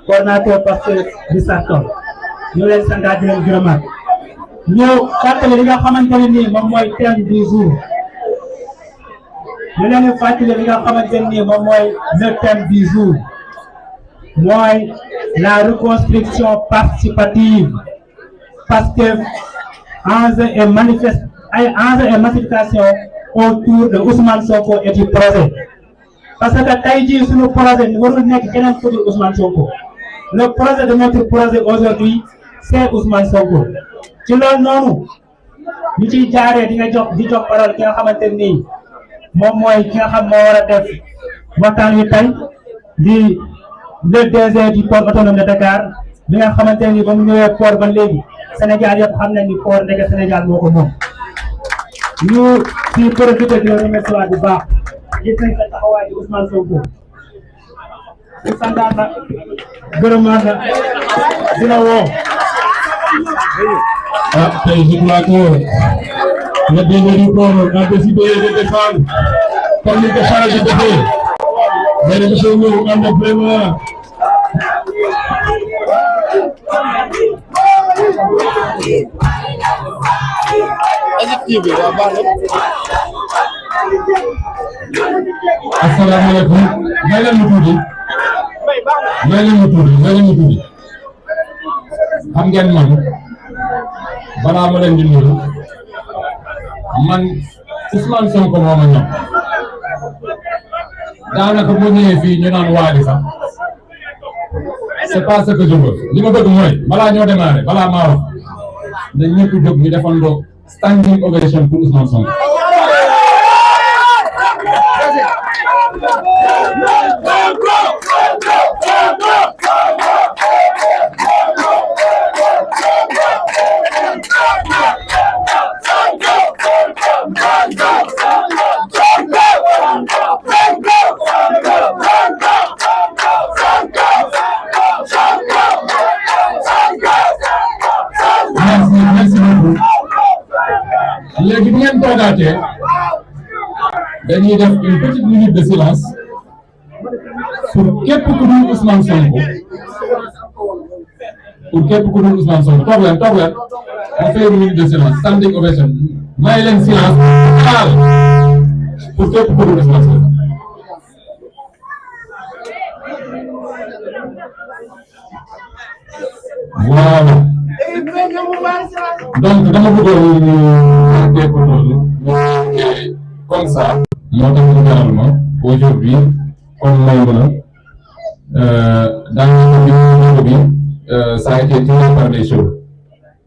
coordinateur Pastef di Sartor ñu leen santaat di leen gërëmaat ñëw fàttali li nga xamante ne nii moom mooy thème du jour ñu leen di fàttali li nga xamante ne nii moom mooy le thème du jour mooy la reconstruction participative Pastef enjeu et massification autour de Ousmane Sonko et du projet parce que tey jii suñu projet warul nekk keneen ku dul Ousmane Sonko le projet de notre projet aujourd'hui c'est Ousmane Sonko ci loolu noonu ñu ciy jaaree di jox parole ki nga xamante nii moom mooy ki nga xam moo war a def waxtaan wi tey di le DG du port autonome de Dakar bi nga xamante ni ba mu ñëwee port ba léegi Sénégal yëpp xam nañ ni port nekk Sénégal moo ko moom ñu ci profité di remercier bu baax gis nañ sa taxawaay di Ousmane Sonko di santaat na gërëmaat na dina woo tey je crois que le DG du port a décidé de défendre comme ni ko faral di defee mais dafa soo ñëw ànd ak vraiment asalaamaaleykum may leen mu tuuti xam ngeen man balaa ma leen di nuyu man Ousmane Sonko moo ma ñor daanaka boo ñëwee fii ñu naan waali sax c'est pas ce que je veux li ma bëgg mooy balaa ñoo démarrer balaa maa wax dañ ñëpp jóg ñu defandoo standing ovation pour Ousmane Sonko. Merci beaucoup. Léegi bu ngeen toogaatee dañuy def une petite minute de silence pour képp ku dul Ousmane Sonko toog leen on fait une minute de silence standing ovation may leen silence xaal pour képp ku dul Ousmane Sonko. Voilà. Donc dama bëggoon ñu dégg loolu comme ça moo tax ñu jaral ma aujourd'hui comme may mën dans bi ça a été tiré par les choses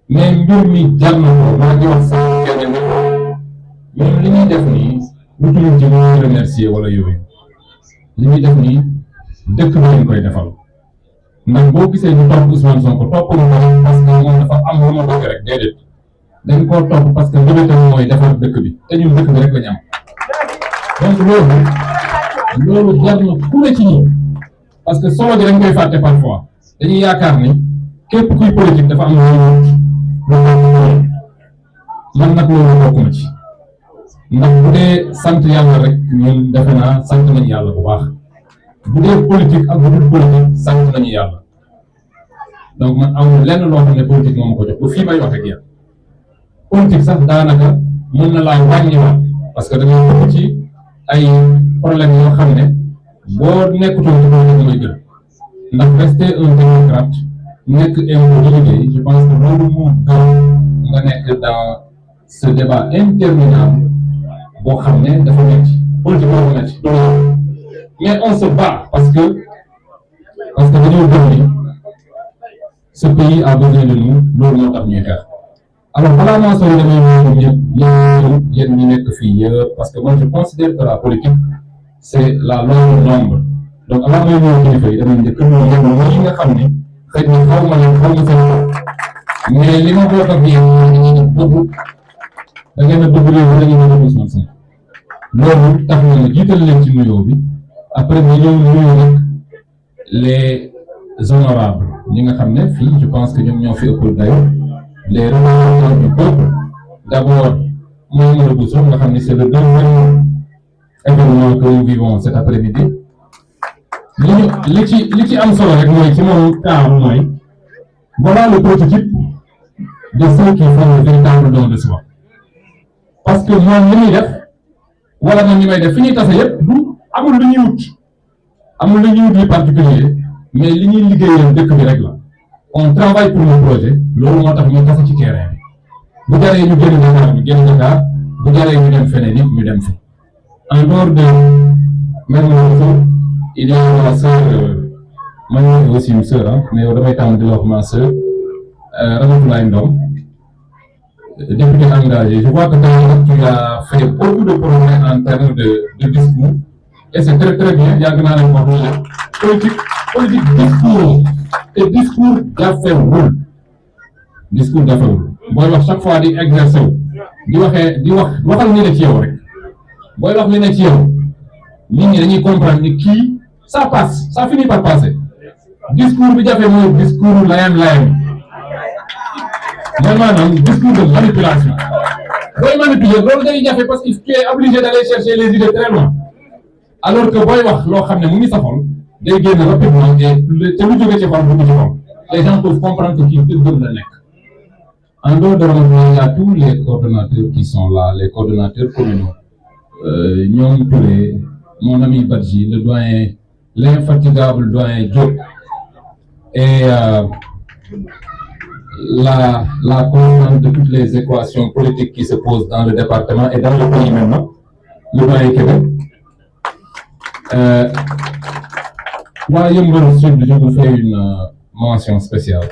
mais mbir mi jar na ko maa ngi wax sax kenn ne même li ñuy def nii wutuñu ci ñu remercier wala yooyu li ñuy def nii dëkk bi lañ koy defal ndax boo gisee ñu topp Ousmane Sonko topp lu ko parce que moom dafa am lu ma bëgg rek déedéet dañ koo topp parce que mbébétam mooy defar dëkk bi te ñun dëkk bi rek la ñu am donc loolu jar na ku ne ci ñi parce que solo gi dañ koy fàtte parfois dañuy yaakaar ni képp kuy politique dafa am lu man nag loolu bokkuma ci ndax bu dee sant yàlla rek ñun defe naa sant nañu yàlla bu baax bu dee politique ak bu dul politique sant nañu yàlla donc man amul lenn loo xam ne politique moo ma ko jox ba fii may wax ak yéen politique sax daanaka mën na laa wàññiwaat parce que dañoo bokk ci ay problème yoo xam ne boo nekkutoon ci politique mooy gën ndax rester un démocrate nekk impôt di liggéey je pense que loolu moo gën nga nekk dans ce débat interminable boo xam ne dafa metti politique boo ko metti mais on se bat parce que dañoo gëm ni ce pays a besoin de nous loolu moo tax ñuy xeex alors balaa maa sori damay ñëw yéen ñi nekk fii yëpp parce que moi je considère que la politique c'est la loi du nombre donc avant may ñëw kilifa yi damay njëkk ñëw ñi nga xam ne xëy na xaw ma seen mais li ma bokk ak yéen bëgg da ngeen a bëgg réew da ngeen a bëgg Ousmane Sonko loolu tax na ma jiital leen ci nuyoo bi après ñu ñëw nuyu nag les honorables ñi nga xam ne fii je pense que ñoom ñoo fi ëpp d'ailleurs les représentants du peuple d'abord Mamadou Bousso nga xam ne c'est le deuxième événement que nous vivons cet après-midi li ci am solo rek mooy ci moom cas mooy voilà le prototype de ceux qui font le véritable don de soi parce que moom li muy def wala man li may def fi ñuy tase yëpp du amul lu ñuy wut li particulier mais li ñuy liggéeyal dëkk bi rek la on travaille pour le projet loolu moo tax ñu tase ci terrain bi bu jaree ñu génn Dakar ñu génn Dakar bu jaree ñu dem feneen yëpp ñu dem fi en dehors de même il y a ma sœur man aussi une sœur mais yow damay tàmm di la wax ma sœur Ramatoulaye Ndom député engagé je vois que tu as fait beaucoup de progrès en termes de discours et c'est très très bien yàgg naa leen wax politique discours te discours jafewul booy wax chaque fois di exercer wu di waxal li ne ci yow rek booy wax li ne ci yow nit ñi dañuy comprendre ni kii ça passe ça finit par passer discours bi jafe mooy discours layam mooy maanaam discours de manipulation booy manipuler loolu day jafe parce que tu es obligé d'aller chercher les idées très loin alors que booy wax loo xam ne mu ngi sa xol day génn rapidement et te lu jóge ci xol bu ci xol les gens peuvent comprendre que kii dëgg la nekk. En dehors de Ramadan, il y a tous les coordonnateurs qui sont là, les coordonnateurs communaux. Nyom Touré, mon ami Badji, le doyen, l'infatigable doyen Diop, et la constante de toutes les équations politiques qui se posent dans le département et dans le pays maintenant, le doyen Québec. Moi, je vous fais une mention spéciale.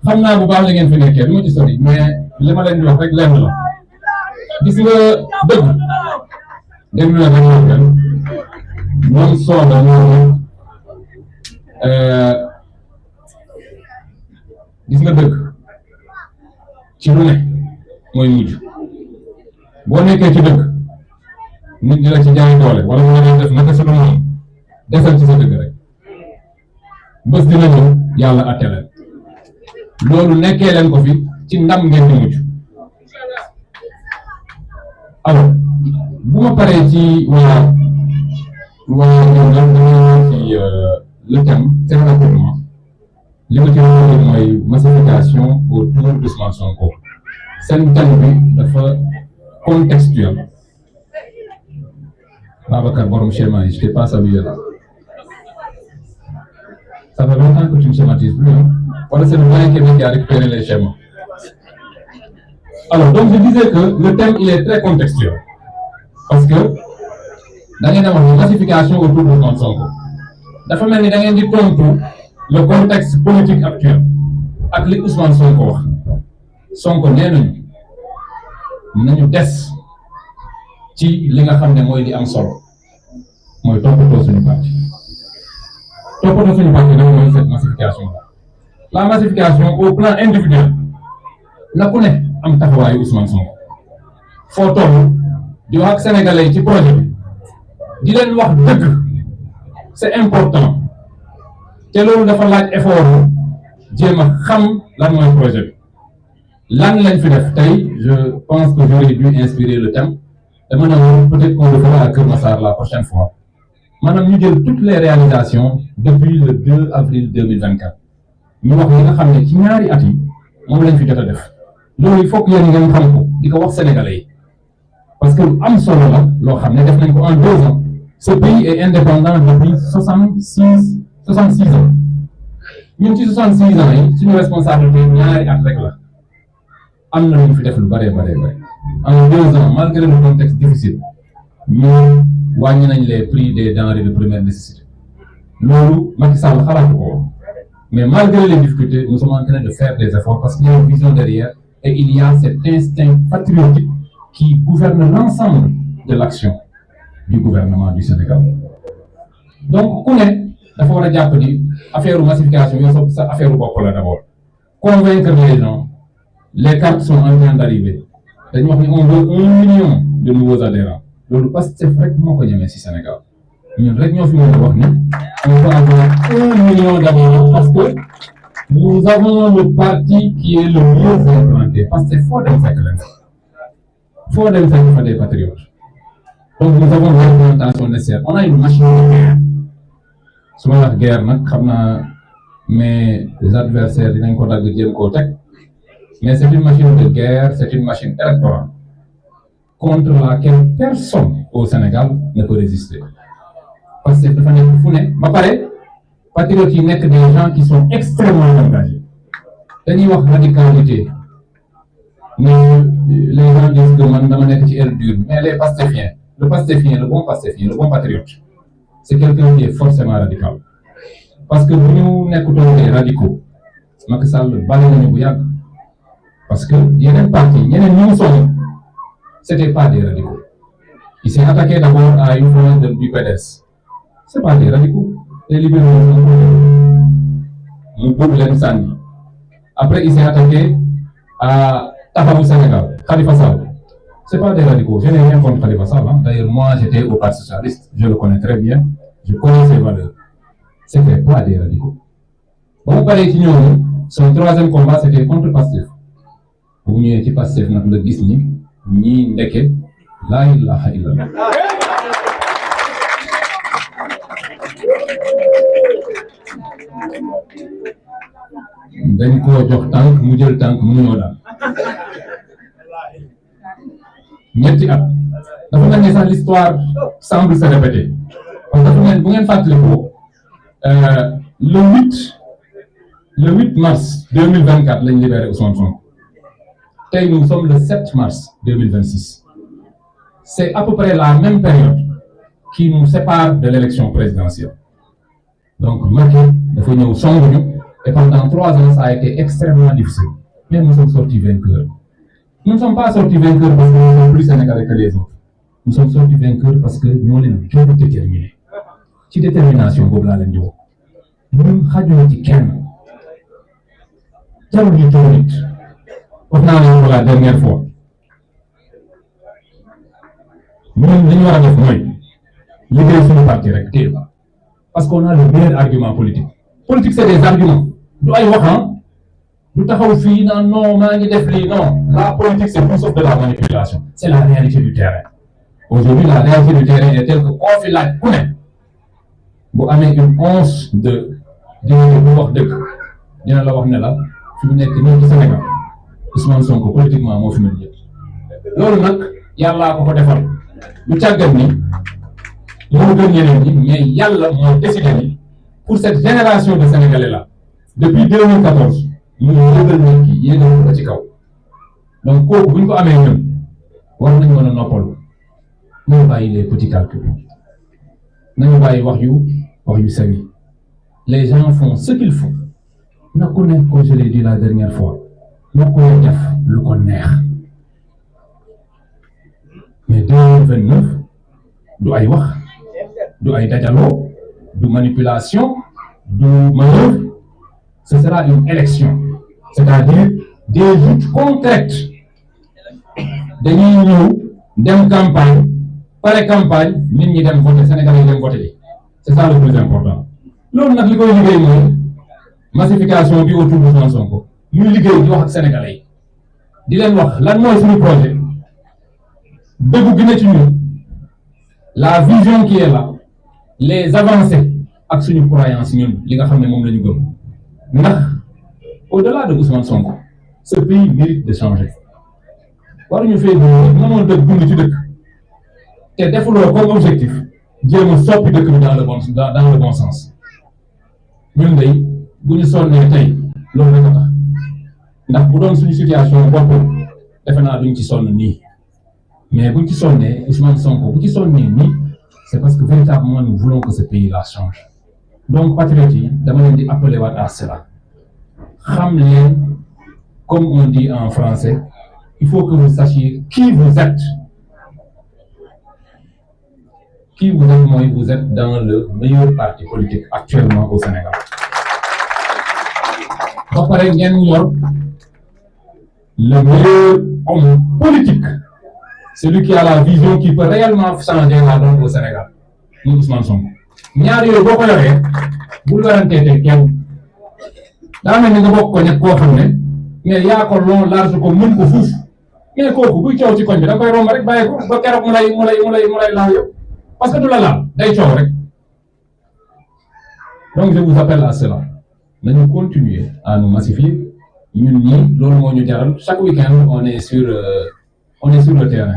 xam naa bu baax la ngeen fi nekkee du ma ci sori mais li ma leen di wax rek lenn la gis nga dëgg déglu la rek moom sooda moom gis nga dëgg ci lu ne mooy mujj boo nekkee ci dëgg nit ñi la ci jaay doole wala mu ne def naka sa lu moom desal ci sa dëgg rek bés dina ñëw yàlla atte leen loolu nekkee leen ko fi ci ndam ngeen di mujj alors bu ma paree ci waa ñoom dañuy ci le thème très rapidement li ma ci wax mooy massification autour d'Ousmane Sonko seen thème bi dafa contextuel Babacar borom schéma yi je t'ai pas salué là ça fait longtemps que tu ne schématises plus voilà, c'est le moyen qui a récupéré les schémas. Alors, donc je disais que le thème il est très contextuel. Parce que dans une massification autour de Ousmane Sonko, la famille est dans le contexte politique actuel. Avec les Ousmane Sonko, Sonko n'est pas ci li nga xam ne mooy di am solo mooy toppatoo suñu parti nag mooy cette massification la massification au plan individuel na ku ne am taxawaayu Ousmane Sonko foo toll di wax ak sénégalais ci projet bi di leen wax dëgg c'est important te loolu dafa laaj effort jéem a xam lan mooy projet bi lan lañ fi def tey je pense que j'aurais dû inspirer le thème et maintenant peut-être qu'on le fera à Keur Massar la prochaine fois maanaam ñu jël toutes les réalisations depuis le 2 avril 2024 ñu wax li nga xam ne ci ñaari at yi moom lañ fi jot a def loolu il faut que yéen ngeen xam ko di ko wax sénégalais yi parce que am solo la loo xam ne def nañ ko en 2 ans ce pays est indépendant depuis 66 ans ñun ci 66 ans yi suñu responsabilité ñaari at rek la am na lu ñu fi def lu bëree en 2 ans malgré le contexte difficile ñu wàññi nañ les prix des denrées de première nécessité loolu Macky Sall xalaatu ko mais malgré les difficultés nous sommes en train de faire des efforts parce qu'il y a une vision derrière et il y a cet instinct patriotique qui gouverne l'ensemble de l'action du gouvernement du Sénégal donc ku ne dafa war a jàpp ni affaire massification yow sa affaire bopp la d'abord convaincre les gens les cartes sont en train d'arriver dañu wax ni on veut 1 million de nouveaux adhérents loolu Pastef rek moo ko ñemee ci Sénégal ñun rek ñoo fi mën a wax ni on peut avoir 1 million d'adhérents parce que nous avons le parti qui est le mieux implanté Pastef foo dem fekk leen faut dem fekk fa des patriotes. Donc nous avons l'orientation nécessaire. On a une machine de guerre. su ma wax guerre nag xam naa mais les adversaires dinañ ko dagg jéem koo teg mais c'est une machine de guerre, c'est une machine électorale contre laquelle personne au Sénégal ne peut résister. Parce que dafa nekk fu ne ba pare patriotes yi nekk des gens qui sont extrêmement engagés. dañuy wax radicalité mais les gens disent que man dama nekk ci aile dure mais les pastéfiens, le pastéfien, le bon pastéfien, le bon patriote, c'est quelqu'un qui est forcément radical. Parce que bu ñu nekkutoon des radicaux Macky Sall bale nañu bu yàgg parce que yeneen parti ñeneen ñu mu sonn c'était pas des radicaux. Il s'est attaqué d'abord à une fois du PDS. C'est pas des radicaux. Les libéraux mu bëgg leen sànni. Après il s'est attaqué à Taxawu Sénégal, Khalifa Sall. C'est pas des radicaux. Je n'ai rien contre Khalifa Sall. D'ailleurs, moi, j'étais au Parti socialiste. Je le connais très bien. Je connais ses valeurs. C'était pas des radicaux. Bon, pareil, son troisième combat, c'était contre Pastef. Vous n'avez pas Pastef, vous le dites, ni ndeke, la ilaha illallah. dañ ko jox tànk mu jël tànk mu ñëw daal ñetti at dafa mel ni sax l'histoire semble se répéter parce que dafa mel bu ngeen fàttalikoo le 8 mars 2024 lañ libéré Ousmane Sonko tey nous sommes le 7 mars 2026 c'est à peu près la même période qui nous sépare de l'élection présidentielle donc Macky dafa ñëw songuñu. Et pendant 3 ans, ça a été extrêmement difficile. Mais nous sommes sortis vainqueurs. Nous ne sommes pas sortis vainqueurs parce que nous sommes plus sénégalais que les autres. Nous sommes sortis vainqueurs parce que nous sommes déterminés. Ci détermination boobu laa leen di wax. Ñun xajuñu ci kenn. jarul ñu toog nit. wax naa leen ko la dernière fois. ñun li ñu war a def mooy liggéey suñu parti rek téye ko. Parce qu'on a le meilleur argument politique. Politique c'est des arguments. du ay wax du taxaw fii naan non maa ngi def lii non la politique c'est tout sauf de la manipulation c'est la réalité du terrain. Aujourd'hui la réalité du terrain est telle que koo fi laaj ku ne bu amee une once de dignité bu wax dëgg dina la wax ne la fi mu nekk nii ci Sénégal Ousmane Sonko politiquement moo fi mel ñëpp loolu nag yàllaa ko defal lu càggat ni moo gën ñeneen ñi mais yàlla moo décidé ni pour cette génération de Sénégalais là depuis 2014 ñu yëgal nit ki yéegal ko ci kaw donc kooku bu ñu ko amee ñun war nañu mën a noppalu nañu bàyyi les petits calculs nañu bàyyi wax yu sew les gens font ce qu'il faut na ku nekk comme je l'ai dit la dernière fois na ko def lu ko neex mais 2029 du ay wax du ay dajaloo du manipulation du manœuvre. Ce sera une élection, c'est-à-dire des luttes concrètes. Dañuy ñëw dem campagne pare campagne nit ñi dem voter Sénégalais yi dem voter c'est ça le plus important. loolu nag li koy liggéey mooy massification bi autour de Ousmane Sonko ñuy liggéey di wax ak Sénégalais yi di leen wax lan mooy suñu projet dëggu gi ne ci ñun la vision qui est là les avancées ak suñu croyance ñun li nga xam ne moom la ñu gëm. ndax au-delà de Ousmane Sonko ce pays mérite de changer waruñu fee mënoon dëkk dund ci dëkk te defuloo comme objectif jéem a soppi dëkk bi dans le bon sens ñun day bu ñu sonnee tey loolu rek a tax ndax bu doon suñu situation bopp defe naa duñ ci sonn nii mais buñ ci sonnee Ousmane Sonko bu ci sonnee nii c'est parce que véritablement nous voulons que ce pays-là change. Donc patriotes yi dama leen di appeler waat à cela xam leen comme on dit en français il faut que vous sachiez qui vous êtes mooy vous êtes dans le meilleur parti politique actuellement au Sénégal ba pare ngeen yor le meilleur homme politique celui qui a la vision qui peut réellement changer la donne au Sénégal muy Ousmane Sonko. ñaar yooyu boo ko yoree bul garanteete kenn daa mel ni nga bokk ko nekk koo xam ne mais yaa ko long large ko mën ko fuuf mais kooku buy coow ci koñ bi da nga koy romb rek bàyyi ko ba keroog mu lay laal yow parce que du la laal day coow rek. Donc je vous appelle à cela nañu continuer à nous massifier ñun ñii loolu moo ñu jaral chaque week-end on est sur le terrain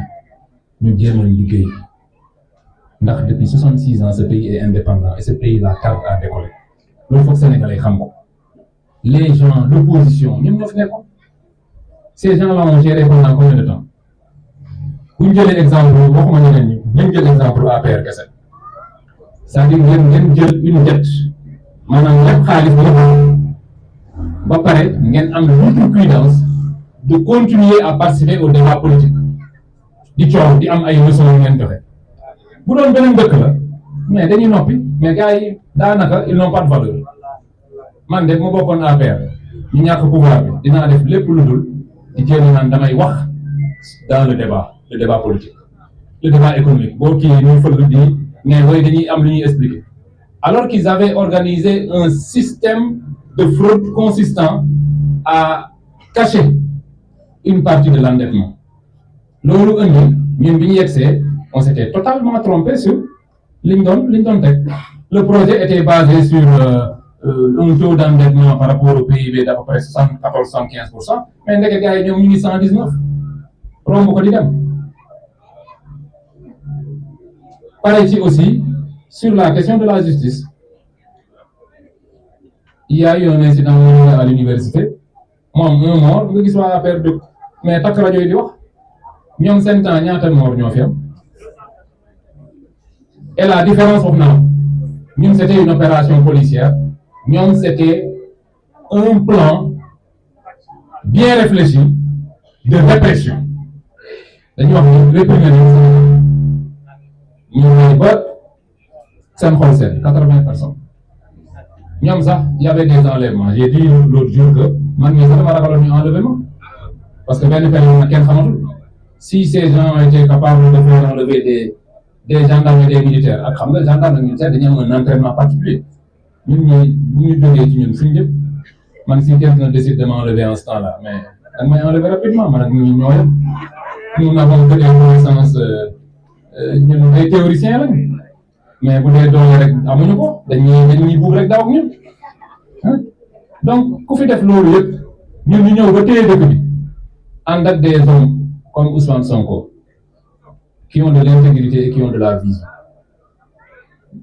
ñu jéem a liggéey ndax depuis 66 ans ce pays est indépendant et ce pays la tarde à décoller loolu foog Sénégalais xam ko les gens l'opposition ñun ñoo fi nekkoon ces gens-là ont géré pendant combien de temps bu ñu jëlee exemple waxuma ñeneen ñi nañ jël exemple APR kese c'est-à-dire ngeen jël une dette maanaam lépp xaalis ba pare ngeen am l'outrecuidance de continuer à participer au débat politique di coow di am ay leçons yu ngeen joxe bu doon beneen dëkk la mais dañuy noppi mais gars yi daanaka ils n'ont pas de valeur man de ma bokkoon APR ñu ñàkk pouvoir bi dinaa def lépp lu dul di jéem naan damay wax dans le débat politique le débat économique boo kii ñuy fël di ne way dañuy am lu ñuy expliquer alors qu'ils avaient organisé un système de fraude consistant à cacher une partie de l'endettement. Loolu indi ñun bi ñu yegsee on s'était totalement trompé sur liñ doon teg. Le projet était basé sur un taux d'endettement par rapport au PIB d'à peu près 74-75%, mais ndeke gars yi ñoom ñu ngi 119 romb ko di dem. Pareil ci aussi sur la question de la justice. Il y a eu un incident à l'université moom un mort nga gis waa affaire de mais takk rajo yi di wax ñoom seen temps ñaata mort ñoo fi am et la différence foofu naa ñun c'était une opération policière ñoom c'était un plan bien réfléchi de répression dañuy wax ni réprimer ñu ba seen xol seen 80 personnes ñoom sax y avait des enlèvements j'ai dit l'autre jour que man mii sax dama ragaloon ñu enlèvement parce que benn période nag kenn xamatul si ces gens ont été capables de faire enlever des gendarmes et des militaires ak xam nga gendarme ak militaire dañuy am un entraînement particulier ñun ñooy bu ñu jógee ci ñun suñu jëm man si quelqu'un décide de m'enlever en ce temps-là mais da nga may enlever rapidement man ak ñun ñoo yem nous n'avons que des connaissances ñun ay théoriciens lañ mais bu dee doole rek amuñu ko dañuy buub rek daaw ak ñun donc ku fi def loolu yëpp ñun ñu ñëw ba téye dëkk bi ànd ak des hommes comme Ousmane Sonko qui ont de l'intégrité et qui ont de la vision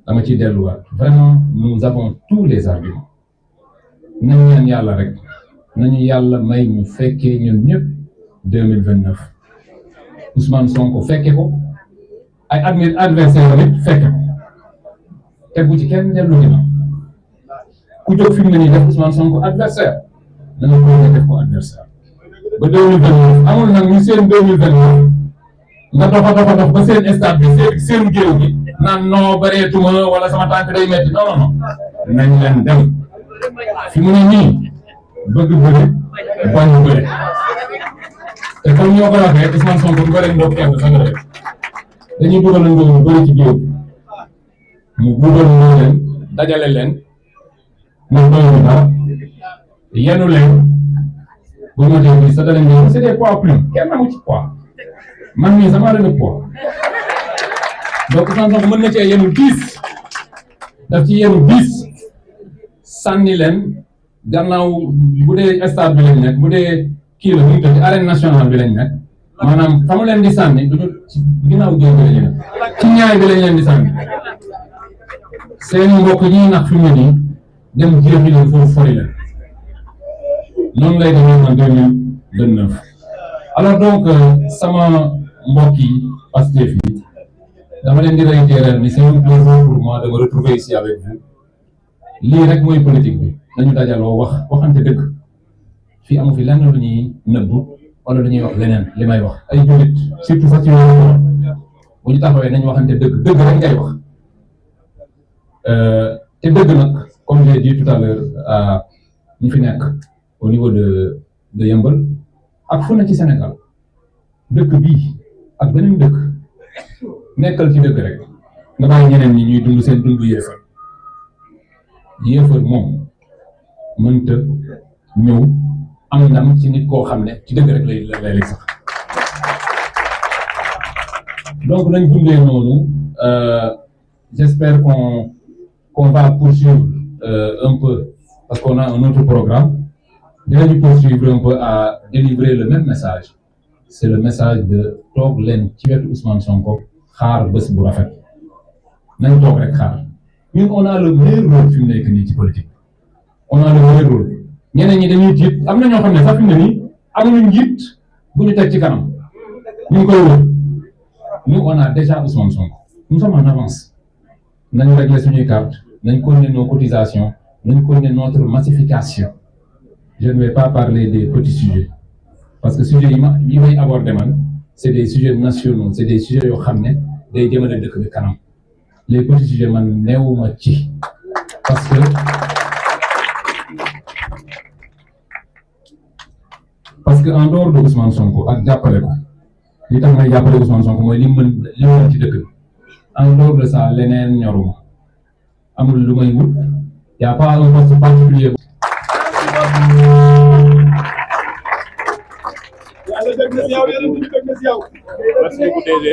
dama ciy delluwaat vraiment nous avons tous les arguments nañu ñaan yàlla rek nañu yàlla may ñu fekkee ñun ñëpp 2029 Ousmane Sonko fekke ko ay adversaire nit fekke ko tegu ci kenn dellu ginnaaw ku jóg fi mu ne nii def Ousmane Sonko adversaire na nga ko def ko adversaire ba 2029 amul nag ñu seen 2029 nga dox ba seen stade bi seen géew gi naan non bareetuma wala sama tànk day metti non nañ leen dem fi mu ne nii bëgg bëri bañ bëri te comme ñoo ko waxee Ousmane Sonko bu bëri ndox kenn sa nga def dañuy dugal ndox bëri ci géew bi mu dugal leen dajale leen mu doyul dara yenu leen bu ñu motee bi sa dana ñëw c'est des poids plumes kenn amu ci poids man mii sama la poids donc Ousmane Sonko mën na cee yenu 10 daf ci yenu 10 sànni leen gannaaw bu dee stade bi lañ nekk bu dee kii la ñu ci arène nationale bi lañ nekk maanaam fa mu leen di sànni duñu ci ginnaaw géew bi lañu nekk ci ñaay bi lañ leen di sànni seeni mbokk ñi nax fi mu ne nii dem jéemi leen foofu fori leen noonu lay demee en 2029 alors donc sama mbokk yi Pastef yi dama leen di réitérer ni c'est un plaisir pour moi de me retrouver ici avec vous lii rek mooy politique bi nañu dajaloo waxante dëgg fii amu fi lenn lu ñuy nëbbu wala lu ñuy wax leneen li may wax ay jullit surtout sax ci wàllu bu ñu taxawee nañu waxante dëgg rek ngay wax te dëgg nag comme j'ai dit tout à l'heure ñi fi nekk au niveau de Yeumbeul ak fu ne ci Sénégal dëkk bii ak beneen dëkk nekkal ci dëkk rek nga bàyyi ñeneen ñi ñuy dund seen dund yéefar moom mënta ñëw am ndam ci nit koo xam ne ci dëgg rek lay sax donc nañ dundee noonu j'espère qu'on va poursuivre un peu parce qu'on a un autre programme dinañu poursuivre un peu à délivrer le même message c'est le message de toog leen ci wetu Ousmane Sonko xaar bés bu rafet nañ toog rek xaar ñun on a le meilleur rôle fi mu nekk nii ci politique on a le meilleur rôle ñeneen ñi dañuy tiit am na ñoo xam ne sax fi mu ne nii amuñu njiit bu ñu teg ci kanam ñu ngi koy wër nous on a déjà Ousmane Sonko nous sommes en avance nañu régler suñuy carte nañ continuer nos cotisations nañ continuer notre massification je ne vais pas parler des petits sujets parce que sujets yi may aborder man c'est des sujets nationaux c'est des sujets yoo xam ne day jëmale dëkk bi kanam les petits sujets man neewuma ci parce que en dehors de Ousmane Sonko ak jàppale ko li tax may jàppale Ousmane Sonko mooy li mën ci dëkk bi en dehors de ça leneen ñoruma amul lu may wut y a pas un poste particulier. Merci beaucoup DG.